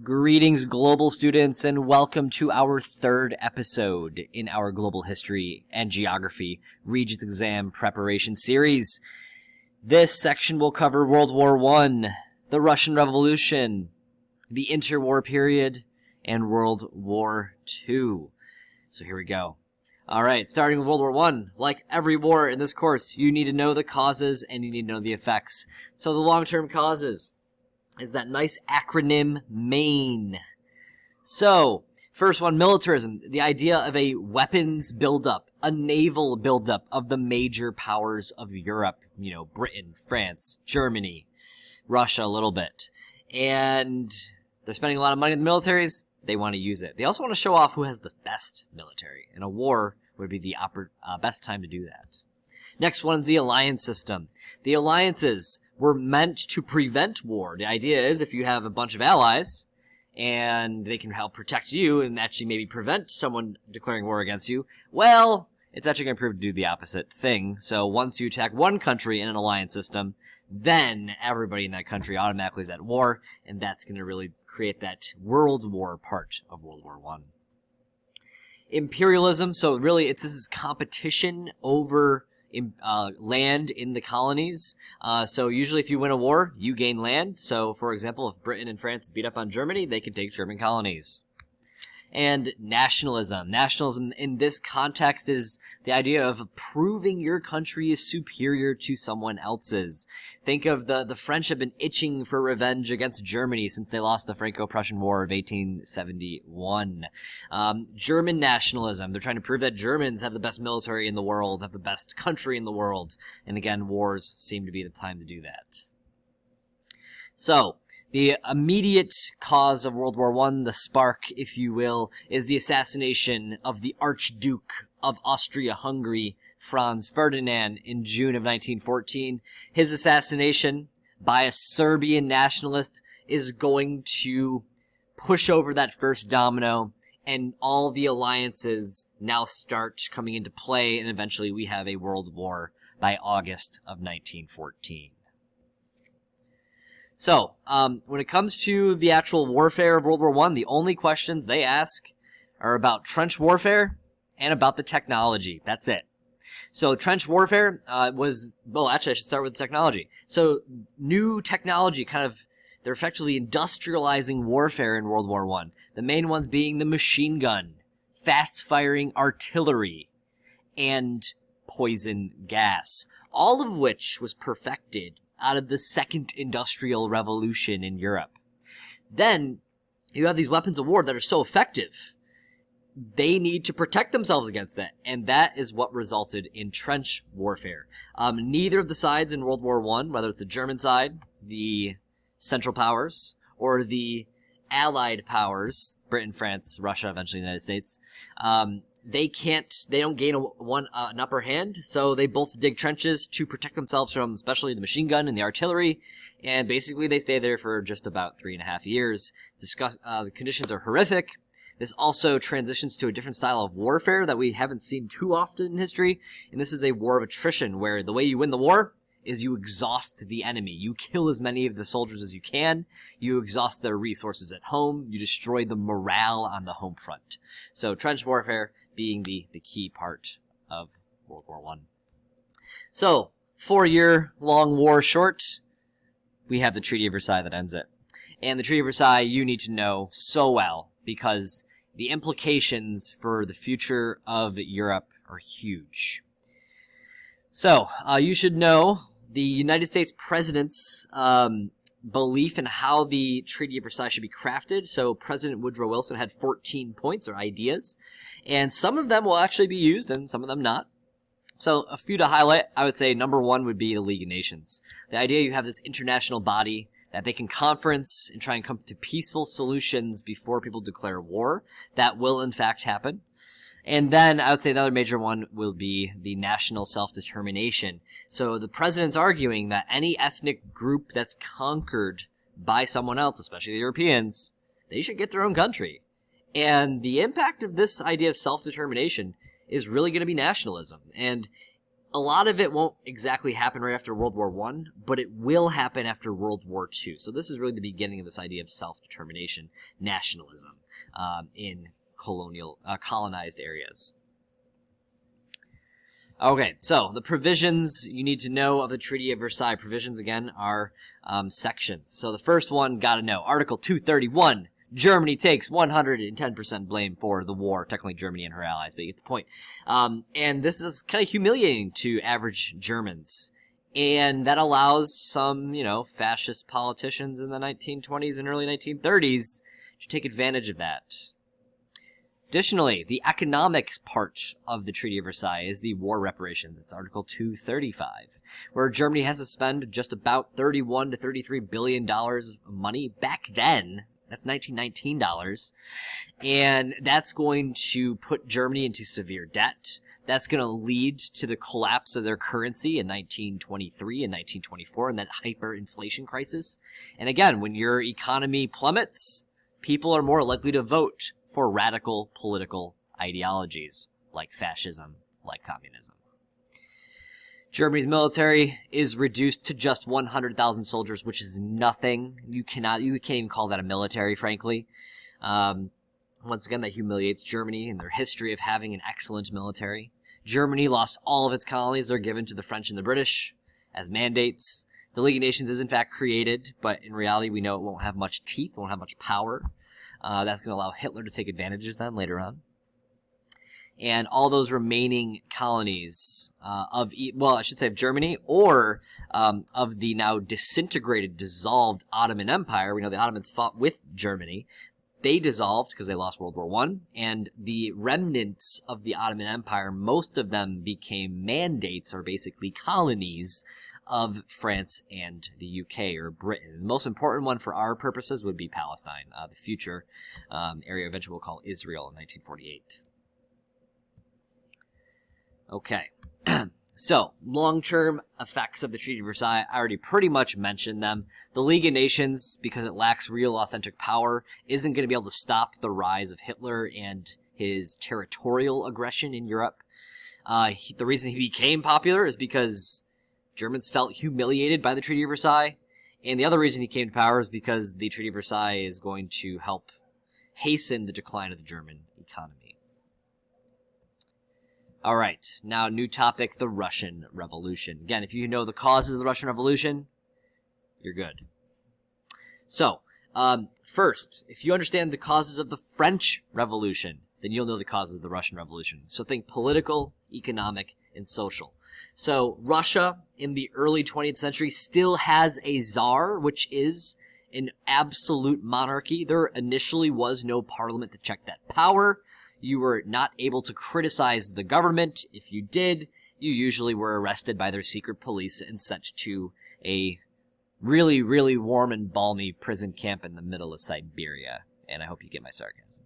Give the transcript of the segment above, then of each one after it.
Greetings, global students, and welcome to our third episode in our Global History and Geography Regents exam preparation series. This section will cover World War I, the Russian Revolution, the interwar period, and World War II. So here we go. Alright, starting with World War I, like every war in this course, you need to know the causes and you need to know the effects. So the long-term causes is that nice acronym MAIN. So, first one, militarism, the idea of a weapons buildup, a naval buildup of the major powers of Europe, Britain, France, Germany, Russia a little bit. And they're spending a lot of money in the militaries, they want to use it. They also want to show off who has the best military, and a war would be the best time to do that. Next one is the alliance system. The alliances were meant to prevent war. The idea is if you have a bunch of allies and they can help protect you and actually maybe prevent someone declaring war against you, well, it's actually going to prove to do the opposite thing. So once you attack one country in an alliance system, then everybody in that country automatically is at war, and that's going to really create that World War part of World War I. Imperialism, so really this is competition over land in the colonies. So usually if you win a war, you gain land. So for example, if Britain and France beat up on Germany, they can take German colonies. And nationalism. Nationalism in this context is the idea of proving your country is superior to someone else's. Think of the French have been itching for revenge against Germany since they lost the Franco-Prussian War of 1871. German nationalism. They're trying to prove that Germans have the best military in the world, have the best country in the world. And again, wars seem to be the time to do that. So, the immediate cause of World War I, the spark, if you will, is the assassination of the Archduke of Austria-Hungary, Franz Ferdinand, in June of 1914. His assassination by a Serbian nationalist is going to push over that first domino, and all the alliances now start coming into play, and eventually we have a world war by August of 1914. So, when it comes to the actual warfare of World War I, the only questions they ask are about trench warfare and about the technology. That's it. So, trench warfare actually I should start with the technology. So, new technology they're effectively industrializing warfare in World War I. The main ones being the machine gun, fast-firing artillery, and poison gas, all of which was perfected out of the Second Industrial Revolution in Europe. Then, you have these weapons of war that are so effective, they need to protect themselves against that, and that is what resulted in trench warfare. Neither of the sides in World War I, whether it's the German side, the Central Powers, or the Allied Powers, Britain, France, Russia, eventually the United States, they don't gain an upper hand, so they both dig trenches to protect themselves from especially the machine gun and the artillery, and basically they stay there for just about 3.5 years. The conditions are horrific. This also transitions to a different style of warfare that we haven't seen too often in history, and this is a war of attrition, where the way you win the war is you exhaust the enemy. You kill as many of the soldiers as you can, you exhaust their resources at home, you destroy the morale on the home front. So trench warfare being the key part of World War I. So, 4-year-long war short, we have the Treaty of Versailles that ends it. And the Treaty of Versailles you need to know so well, because the implications for the future of Europe are huge. So, you should know the United States President's belief in how the Treaty of Versailles should be crafted. So President Woodrow Wilson had 14 points or ideas, and some of them will actually be used and some of them not. So a few to highlight, I would say number one would be the League of Nations. The idea you have this international body that they can conference and try and come to peaceful solutions before people declare war. That will in fact happen. And then I would say another major one will be the national self-determination. So the president's arguing that any ethnic group that's conquered by someone else, especially the Europeans, they should get their own country. And the impact of this idea of self-determination is really going to be nationalism. And a lot of it won't exactly happen right after World War I, but it will happen after World War II. So this is really the beginning of this idea of self-determination, nationalism in colonized areas. Okay, so the provisions you need to know of the Treaty of Versailles. Provisions, again, are sections. So the first one, got to know. Article 231, Germany takes 110% blame for the war. Technically Germany and her allies, but you get the point. And this is kind of humiliating to average Germans. And that allows some, fascist politicians in the 1920s and early 1930s to take advantage of that. Additionally, the economics part of the Treaty of Versailles is the war reparations. It's Article 235, where Germany has to spend just about 31 to $33 billion of money back then. That's 1919 dollars. And that's going to put Germany into severe debt. That's going to lead to the collapse of their currency in 1923 and 1924 and that hyperinflation crisis. And again, when your economy plummets, people are more likely to vote for radical political ideologies like fascism, like communism. Germany's military is reduced to just 100,000 soldiers, which is nothing. You can't even call that a military, frankly. Once again, that humiliates Germany and their history of having an excellent military. Germany lost all of its colonies. They're given to the French and the British as mandates. The League of Nations is in fact created, but in reality we know it won't have much teeth, won't have much power. That's going to allow Hitler to take advantage of them later on. And all those remaining colonies of Germany or of the now disintegrated, dissolved Ottoman Empire. We know the Ottomans fought with Germany. They dissolved because they lost World War I. And the remnants of the Ottoman Empire, most of them became mandates or basically colonies of France and the UK or Britain. The most important one for our purposes would be Palestine, the future area eventually we'll call Israel in 1948. Okay, so long-term effects of the Treaty of Versailles, I already pretty much mentioned them. The League of Nations, because it lacks real authentic power, isn't going to be able to stop the rise of Hitler and his territorial aggression in Europe. The reason he became popular is because Germans felt humiliated by the Treaty of Versailles, and the other reason he came to power is because the Treaty of Versailles is going to help hasten the decline of the German economy. All right, now new topic, the Russian Revolution. Again, if you know the causes of the Russian Revolution, you're good. So, first, if you understand the causes of the French Revolution, then you'll know the causes of the Russian Revolution. So think political, economic, and social. So Russia in the early 20th century still has a czar, which is an absolute monarchy. There initially was no parliament to check that power. You were not able to criticize the government. If you did, you usually were arrested by their secret police and sent to a really, really warm and balmy prison camp in the middle of Siberia. And I hope you get my sarcasm.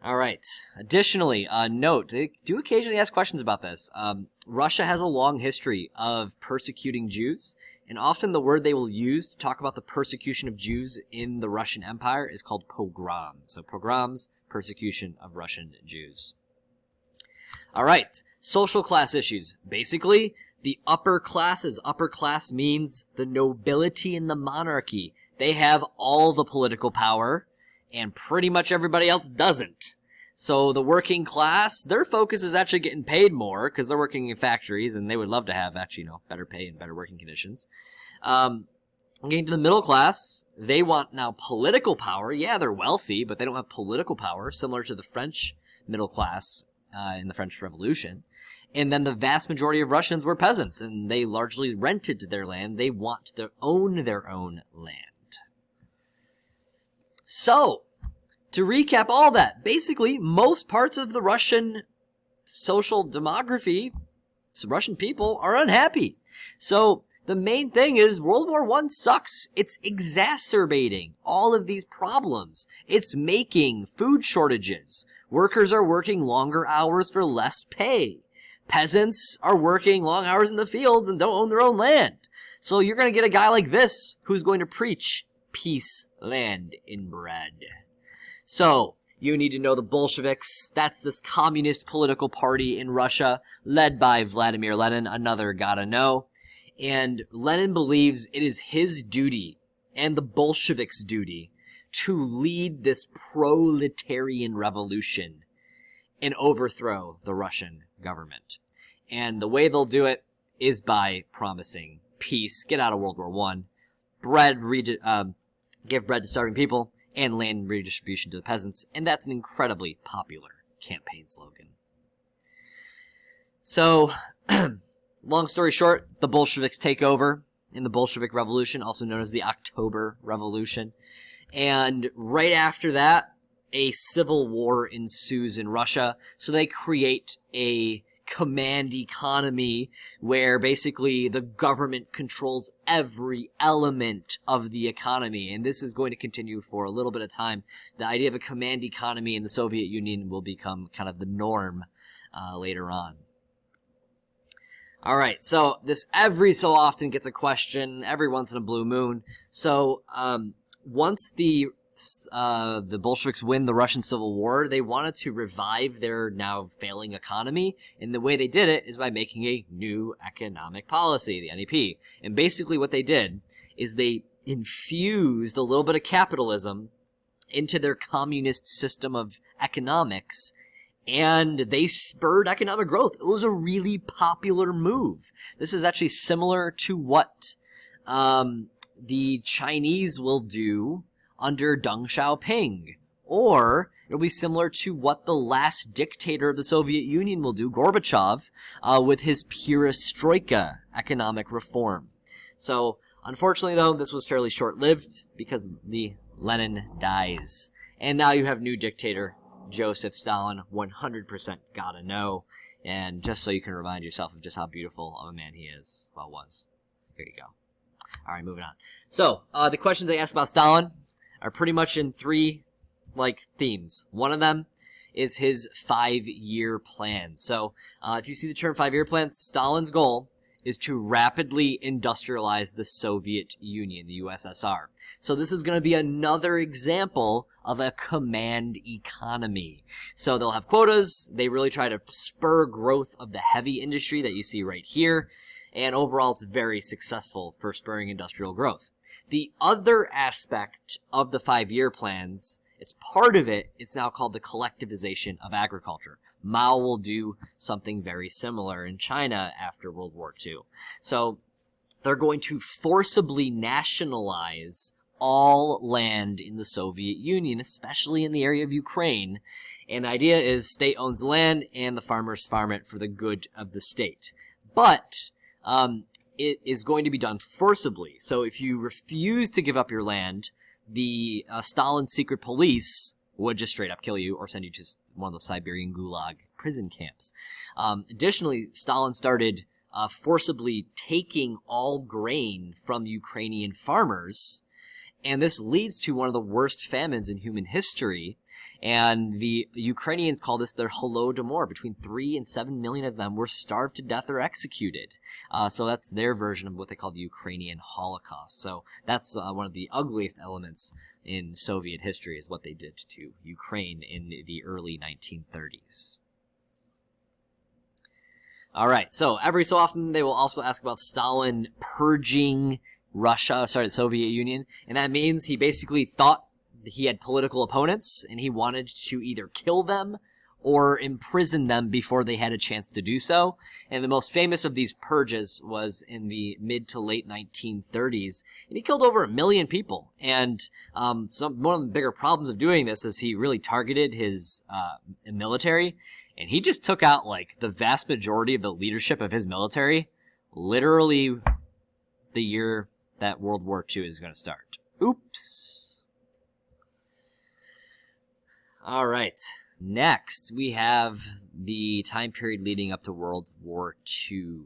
All right. Additionally, note, they do occasionally ask questions about this. Russia has a long history of persecuting Jews, and often the word they will use to talk about the persecution of Jews in the Russian Empire is called pogrom. So pogroms, persecution of Russian Jews. All right. Social class issues. Basically, the upper classes. Upper class means the nobility and the monarchy. They have all the political power, and pretty much everybody else doesn't. So the working class, their focus is actually getting paid more because they're working in factories and they would love to have actually, better pay and better working conditions. Getting to the middle class, they want now political power. Yeah, they're wealthy, but they don't have political power, similar to the French middle class in the French Revolution. And then the vast majority of Russians were peasants and they largely rented their land. They want to own their own land. So, to recap all that, basically, most parts of the Russian social demography, Russian people, are unhappy. So, the main thing is World War I sucks. It's exacerbating all of these problems. It's making food shortages. Workers are working longer hours for less pay. Peasants are working long hours in the fields and don't own their own land. So you're going to get a guy like this who's going to preach peace, land, and bread. So, you need to know the Bolsheviks. That's this communist political party in Russia, led by Vladimir Lenin, another gotta know. And Lenin believes it is his duty, and the Bolsheviks' duty, to lead this proletarian revolution and overthrow the Russian government. And the way they'll do it is by promising peace, get out of World War I, give bread to starving people, and land redistribution to the peasants. And that's an incredibly popular campaign slogan. So, long story short, the Bolsheviks take over in the Bolshevik Revolution, also known as the October Revolution. And right after that, a civil war ensues in Russia. So they create a command economy where basically the government controls every element of the economy. And this is going to continue for a little bit of time. The idea of a command economy in the Soviet Union will become kind of the norm later on. All right, so this every so often gets a question, every once in a blue moon. So once the Bolsheviks win the Russian Civil War, they wanted to revive their now failing economy, and the way they did it is by making a new economic policy, the NEP. And basically what they did is they infused a little bit of capitalism into their communist system of economics, and they spurred economic growth. It was a really popular move. This is actually similar to what the Chinese will do under Deng Xiaoping, or it'll be similar to what the last dictator of the Soviet Union will do, Gorbachev, with his perestroika economic reform. So, unfortunately, though, this was fairly short-lived because Lenin dies. And now you have new dictator, Joseph Stalin, 100% gotta know. And just so you can remind yourself of just how beautiful of a man he is, well, was. Here you go. All right, moving on. So, the questions they asked about Stalin are pretty much in three, themes. One of them is his 5-year plan. So, if you see the term 5-year plan, Stalin's goal is to rapidly industrialize the Soviet Union, the USSR. So this is going to be another example of a command economy. So they'll have quotas. They really try to spur growth of the heavy industry that you see right here. And overall, it's very successful for spurring industrial growth. The other aspect of the 5-year plans, it's part of it, it's now called the collectivization of agriculture. Mao will do something very similar in China after World War II. So they're going to forcibly nationalize all land in the Soviet Union, especially in the area of Ukraine. And the idea is state owns the land and the farmers farm it for the good of the state. But it is going to be done forcibly. So if you refuse to give up your land, the Stalin's secret police would just straight up kill you or send you to one of those Siberian gulag prison camps. Additionally, Stalin started forcibly taking all grain from Ukrainian farmers, and this leads to one of the worst famines in human history. And the Ukrainians call this their Holodomor. Between 3 and 7 million of them were starved to death or executed. So that's their version of what they call the Ukrainian Holocaust. So that's one of the ugliest elements in Soviet history, is what they did to Ukraine in the early 1930s. All right, so every so often they will also ask about Stalin purging the Soviet Union, and that means he basically thought he had political opponents, and he wanted to either kill them or imprison them before they had a chance to do so. And the most famous of these purges was in the mid to late 1930s, and he killed over 1 million people. And one of the bigger problems of doing this is he really targeted his military, and he just took out the vast majority of the leadership of his military literally the year that World War II is going to start. Oops. All right. Next, we have the time period leading up to World War II.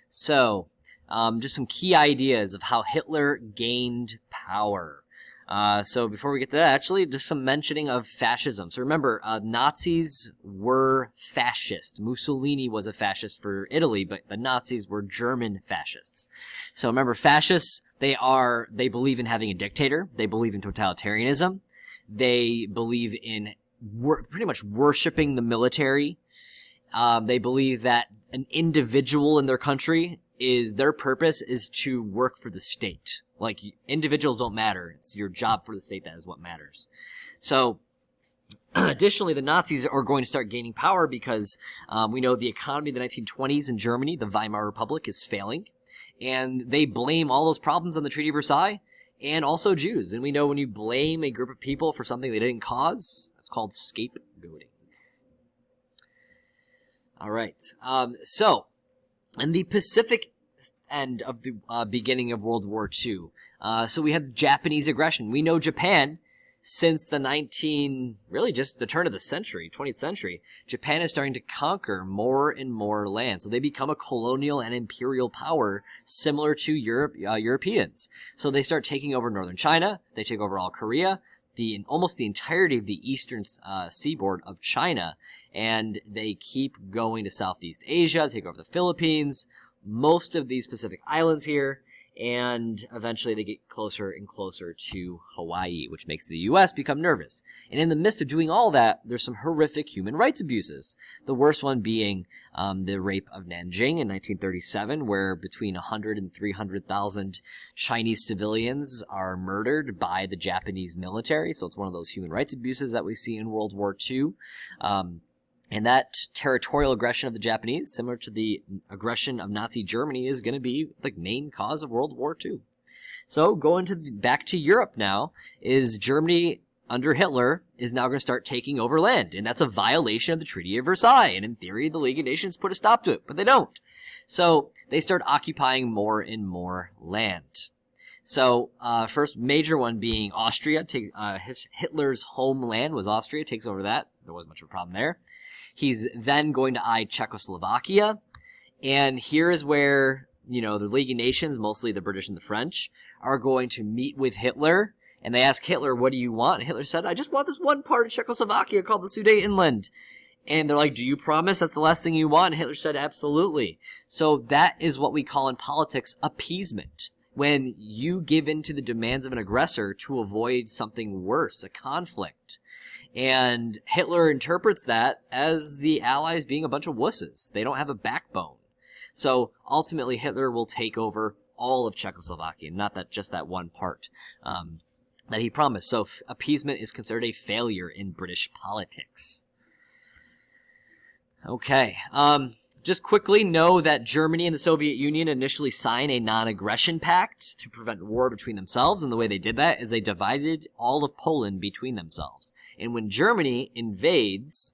So, just some key ideas of how Hitler gained power. So before we get to that, actually, just some mentioning of fascism. So remember, Nazis were fascist. Mussolini was a fascist for Italy, but the Nazis were German fascists. So remember, fascists, they believe in having a dictator. They believe in totalitarianism. They believe in pretty much worshiping the military. They believe that an individual in their country their purpose is to work for the state. Like, individuals don't matter. It's your job for the state that is what matters. So, additionally, the Nazis are going to start gaining power because we know the economy of the 1920s in Germany, the Weimar Republic, is failing. And they blame all those problems on the Treaty of Versailles and also Jews. And we know when you blame a group of people for something they didn't cause, that's called scapegoating. All right. So, in the Pacific end of the beginning of World War II, so we have Japanese aggression. We know Japan, since the turn of the century, 20th century, Japan is starting to conquer more and more land. So they become a colonial and imperial power similar to Europeans. So they start taking over northern China. They take over all Korea, almost the entirety of the eastern seaboard of China. And they keep going to Southeast Asia, take over the Philippines, most of these Pacific islands here, and eventually they get closer and closer to Hawaii, which makes the U.S. become nervous. And in the midst of doing all that, there's some horrific human rights abuses. The worst one being the rape of Nanjing in 1937, where between 100 and 300,000 Chinese civilians are murdered by the Japanese military. So it's one of those human rights abuses that we see in World War II. And that territorial aggression of the Japanese, similar to the aggression of Nazi Germany, is going to be the main cause of World War II. So going back to Europe now, is Germany under Hitler is now going to start taking over land. And that's a violation of the Treaty of Versailles. And in theory, the League of Nations put a stop to it, but they don't. So they start occupying more and more land. So first major one being Austria. Hitler's homeland was Austria, takes over that. There wasn't much of a problem there. He's then going to eye Czechoslovakia, and here is where, the League of Nations, mostly the British and the French, are going to meet with Hitler, and they ask Hitler, what do you want? And Hitler said, I just want this one part of Czechoslovakia called the Sudetenland. And they're like, do you promise that's the last thing you want? And Hitler said, absolutely. So that is what we call in politics appeasement. When you give in to the demands of an aggressor to avoid something worse, a conflict. And Hitler interprets that as the Allies being a bunch of wusses. They don't have a backbone. So ultimately Hitler will take over all of Czechoslovakia, not just that one part that he promised. So appeasement is considered a failure in British politics. Okay. Just quickly know that Germany and the Soviet Union initially signed a non-aggression pact to prevent war between themselves, and the way they did that is they divided all of Poland between themselves. And when Germany invades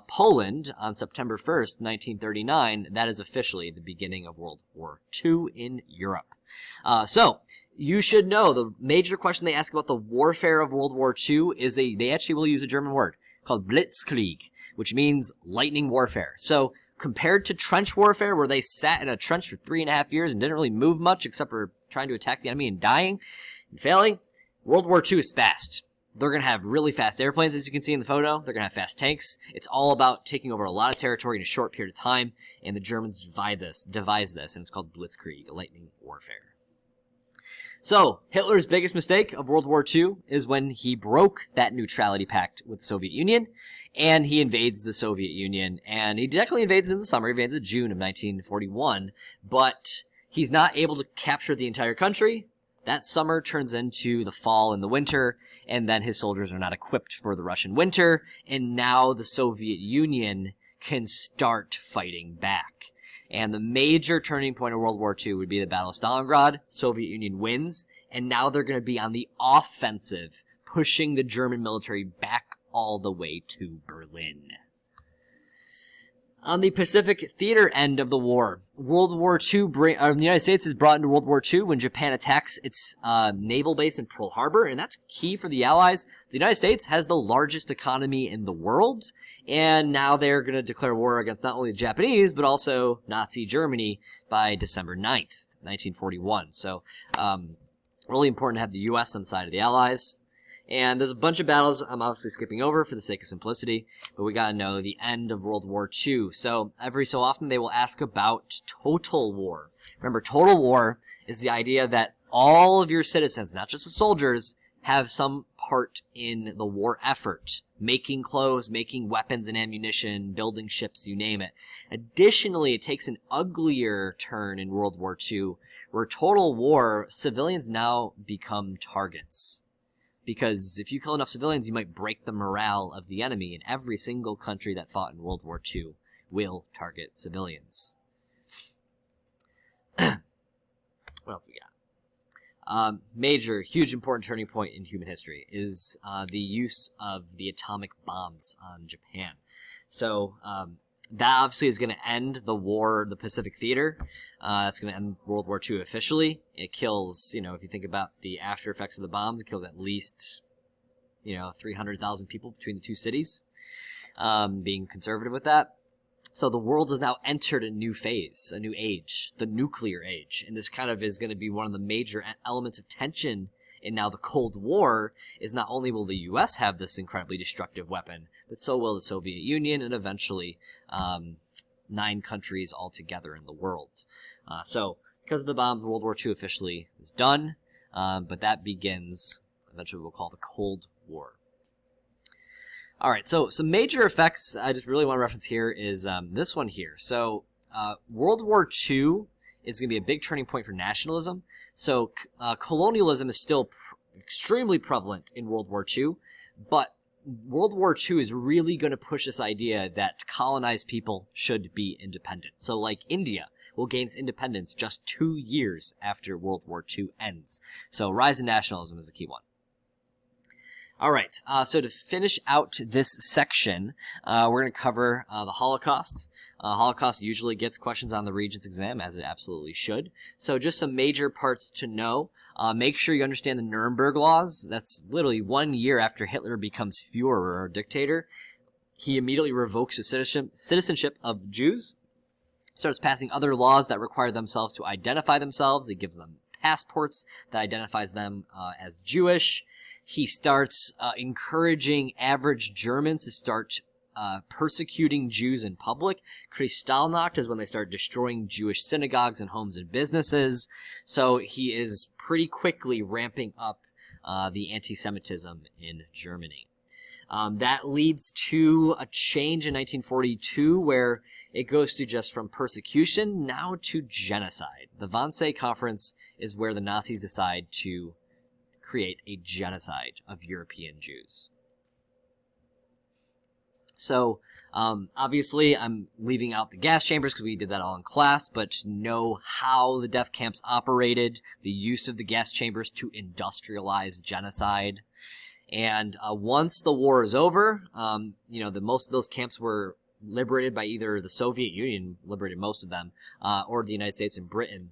Poland on September 1st, 1939, that is officially the beginning of World War II in Europe. So you should know the major question they ask about the warfare of World War II is they actually will use a German word called Blitzkrieg, which means lightning warfare. So compared to trench warfare, where they sat in a trench for 3.5 years and didn't really move much except for trying to attack the enemy and dying and failing, World War II is fast. They're going to have really fast airplanes, as you can see in the photo. They're going to have fast tanks. It's all about taking over a lot of territory in a short period of time, and the Germans devise this, and it's called Blitzkrieg, lightning warfare. So, Hitler's biggest mistake of World War II is when he broke that neutrality pact with the Soviet Union, and he invades the Soviet Union, and he technically invades in the summer. He invades in June of 1941, but he's not able to capture the entire country. That summer turns into the fall and the winter, and then his soldiers are not equipped for the Russian winter, and now the Soviet Union can start fighting back. And the major turning point of World War II would be the Battle of Stalingrad. Soviet Union wins, and now they're going to be on the offensive, pushing the German military back all the way to Berlin. On the Pacific theater end of the war, World War II, the United States is brought into World War II when Japan attacks its naval base in Pearl Harbor, and that's key for the Allies. The United States has the largest economy in the world, and now they're going to declare war against not only the Japanese, but also Nazi Germany by December 9th, 1941. So, really important to have the U.S. on the side of the Allies. And there's a bunch of battles I'm obviously skipping over for the sake of simplicity, but we gotta know the end of World War II. So every so often they will ask about total war. Remember, total war is the idea that all of your citizens, not just the soldiers, have some part in the war effort, making clothes, making weapons and ammunition, building ships, you name it. Additionally, it takes an uglier turn in World War II, where total war, civilians now become targets. Because if you kill enough civilians, you might break the morale of the enemy, and every single country that fought in World War II will target civilians. What else we got? Major, huge, important turning point in human history is the use of the atomic bombs on Japan. So that obviously is going to end the war, the Pacific Theater. It's going to end World War II officially. It kills, if you think about the after effects of the bombs, it kills at least, 300,000 people between the two cities, being conservative with that. So the world has now entered a new phase, a new age, the nuclear age. And this kind of is going to be one of the major elements of tension in now the Cold War, is not only will the U.S. have this incredibly destructive weapon, but so will the Soviet Union and eventually 9 countries altogether in the world. So because of the bombs, World War II officially is done, but that begins, eventually we'll call the Cold War. All right, so some major effects I just really want to reference here is this one here. So World War II is going to be a big turning point for nationalism. So colonialism is still extremely prevalent in World War II, but World War II is really going to push this idea that colonized people should be independent. So like India will gain its independence just 2 years after World War II ends. So rise in nationalism is a key one. All right, so to finish out this section, we're going to cover the Holocaust. Holocaust usually gets questions on the Regents exam, as it absolutely should. So just some major parts to know. Make sure you understand the Nuremberg laws. That's literally 1 year after Hitler becomes Führer, or dictator. He immediately revokes the citizenship of Jews, starts passing other laws that require themselves to identify themselves. He gives them passports that identifies them as Jewish. He starts encouraging average Germans to start persecuting Jews in public. Kristallnacht is when they start destroying Jewish synagogues and homes and businesses. So he is pretty quickly ramping up the anti-Semitism in Germany. That leads to a change in 1942 where it goes to just from persecution now to genocide. The Wannsee Conference is where the Nazis decide to create a genocide of European Jews. So, obviously, I'm leaving out the gas chambers because we did that all in class, but know how the death camps operated, the use of the gas chambers to industrialize genocide. And once the war is over, most of those camps were liberated by either the Soviet Union, liberated most of them, or the United States and Britain.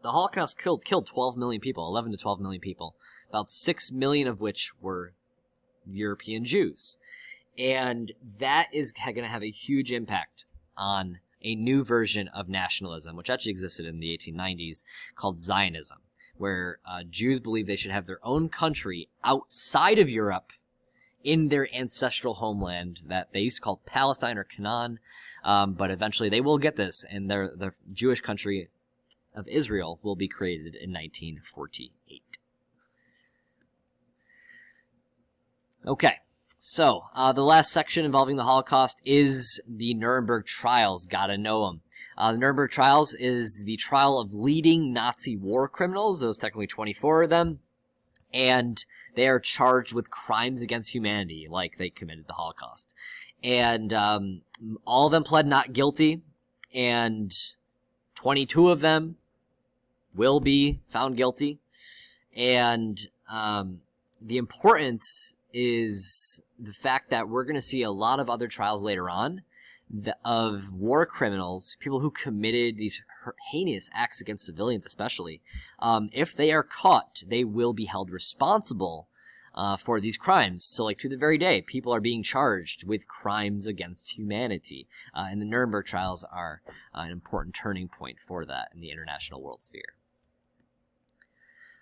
The Holocaust killed 12 million people, 11 to 12 million people, about 6 million of which were European Jews. And that is going to have a huge impact on a new version of nationalism, which actually existed in the 1890s, called Zionism, where Jews believe they should have their own country outside of Europe in their ancestral homeland that they used to call Palestine or Canaan, but eventually they will get this, and the Jewish country of Israel will be created in 1948. Okay, so the last section involving the Holocaust is the Nuremberg trials. Gotta know them. The Nuremberg trials is the trial of leading Nazi war criminals. There's technically 24 of them, and they are charged with crimes against humanity, like they committed the Holocaust. And all of them pled not guilty, and 22 of them will be found guilty. And the importance is the fact that we're going to see a lot of other trials later on of war criminals, people who committed these heinous acts against civilians especially. If they are caught, they will be held responsible for these crimes. So like to the very day, people are being charged with crimes against humanity. And the Nuremberg trials are an important turning point for that in the international world sphere.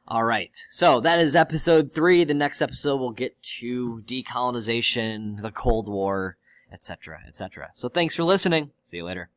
All right, so that is episode 3. The next episode we'll get to decolonization, the Cold War, etc., etc. So thanks for listening. See you later.